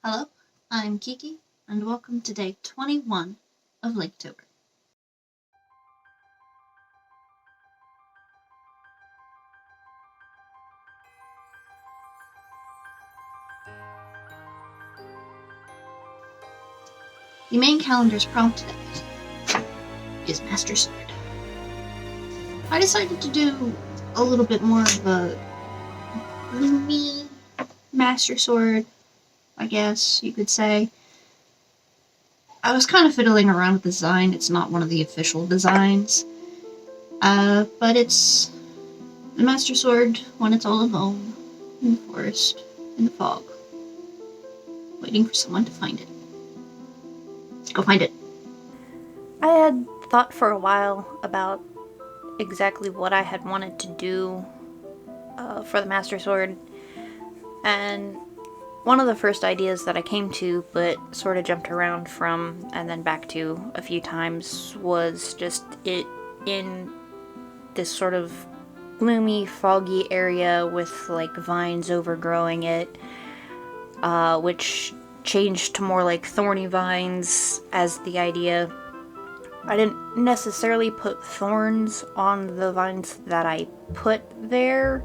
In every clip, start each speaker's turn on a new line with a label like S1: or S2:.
S1: Hello, I'm Kiki, and welcome to day 21 of Linktober. The main calendar's prompt today is Master Sword. I decided to do a little bit more of a gloomy Master Sword, I guess you could say. I was kind of fiddling around with the design. It's not one of the official designs, but it's the Master Sword when it's all alone in the forest, in the fog, waiting for someone to find it. Go find it.
S2: I had thought for a while about exactly what I had wanted to do for the Master Sword, and one of the first ideas that I came to, but sort of jumped around from and then back to a few times, was just it in this sort of gloomy, foggy area with like vines overgrowing it, which changed to more like thorny vines as the idea. I didn't necessarily put thorns on the vines that I put there,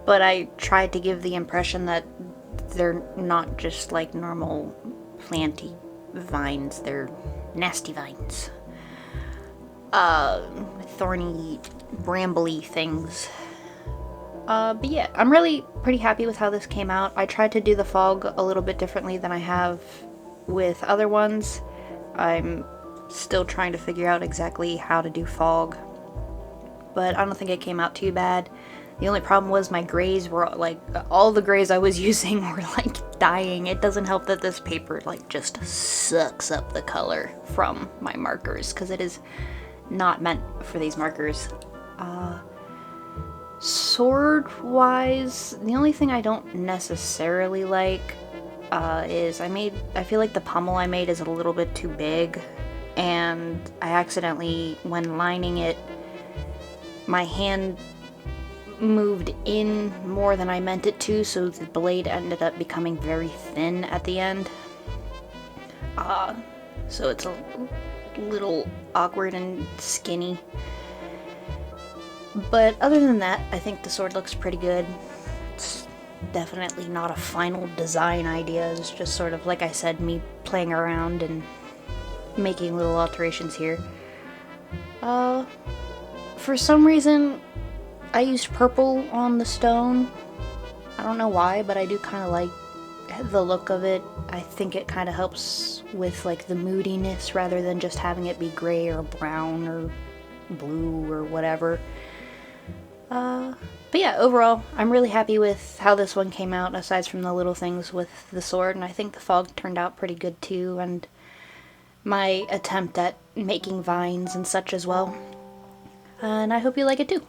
S2: but I tried to give the impression that they're not just like normal planty vines, they're nasty vines. Thorny, brambly things. But yeah, I'm really pretty happy with how this came out. I tried to do the fog a little bit differently than I have with other ones. I'm still trying to figure out exactly how to do fog, but I don't think it came out too bad. The only problem was my grays were like, all the grays I was using were like dying. It doesn't help that this paper like just sucks up the color from my markers, because it is not meant for these markers. Sword wise, the only thing I don't necessarily like is I feel like the pommel I made is a little bit too big, and I accidentally, when lining it, my hand moved in more than I meant it to, so the blade ended up becoming very thin at the end. So it's a little awkward and skinny. But other than that, I think the sword looks pretty good. It's definitely not a final design idea, it's just sort of, like I said, me playing around and making little alterations here. For some reason, I used purple on the stone. I don't know why, but I do kind of like the look of it. I think it kind of helps with like the moodiness rather than just having it be gray or brown or blue or whatever. But yeah, overall, I'm really happy with how this one came out, aside from the little things with the sword, and I think the fog turned out pretty good too, and my attempt at making vines and such as well. And I hope you like it too.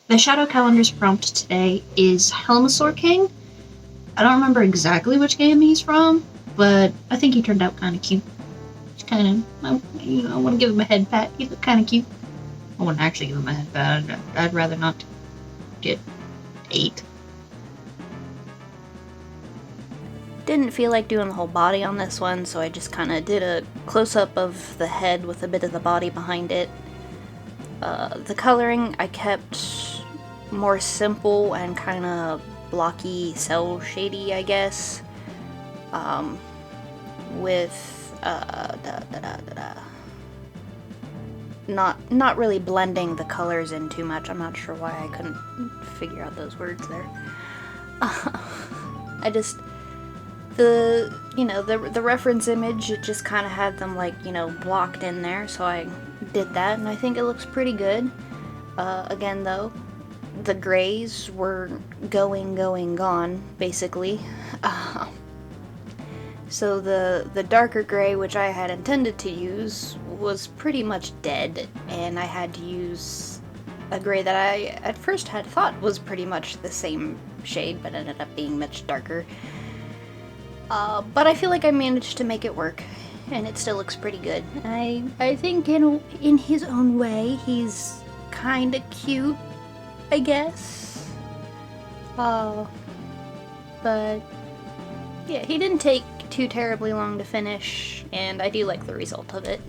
S1: The Shadow Calendar's prompt today is Helmasuar King. I don't remember exactly which game he's from, but I think he turned out kind of cute. He's kind of, I want to give him a head pat. He looked kind of cute. I wouldn't actually give him a head pat. I'd rather not get 8.
S2: Didn't feel like doing the whole body on this one, so I just kind of did a close-up of the head with a bit of the body behind it. The coloring I kept more simple and kind of blocky, cell shady, I guess. With not really blending the colors in too much. I'm not sure why I couldn't figure out those words there. I just the reference image, it just kind of had them like, blocked in there, so I did that, and I think it looks pretty good. Again though, the grays were gone, basically. So the darker gray, which I had intended to use, was pretty much dead, and I had to use a gray that I at first had thought was pretty much the same shade, but ended up being much darker. But I feel like I managed to make it work, and it still looks pretty good. I think in his own way, he's kinda cute, I guess. But yeah, he didn't take too terribly long to finish, and I do like the result of it.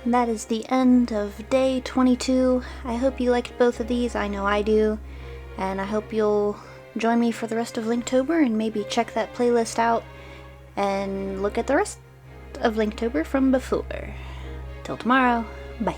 S2: That is the end of day 22. I hope you liked both of these. I know I do. And I hope you'll join me for the rest of Linktober and maybe check that playlist out and look at the rest of Linktober from before. Till tomorrow, bye.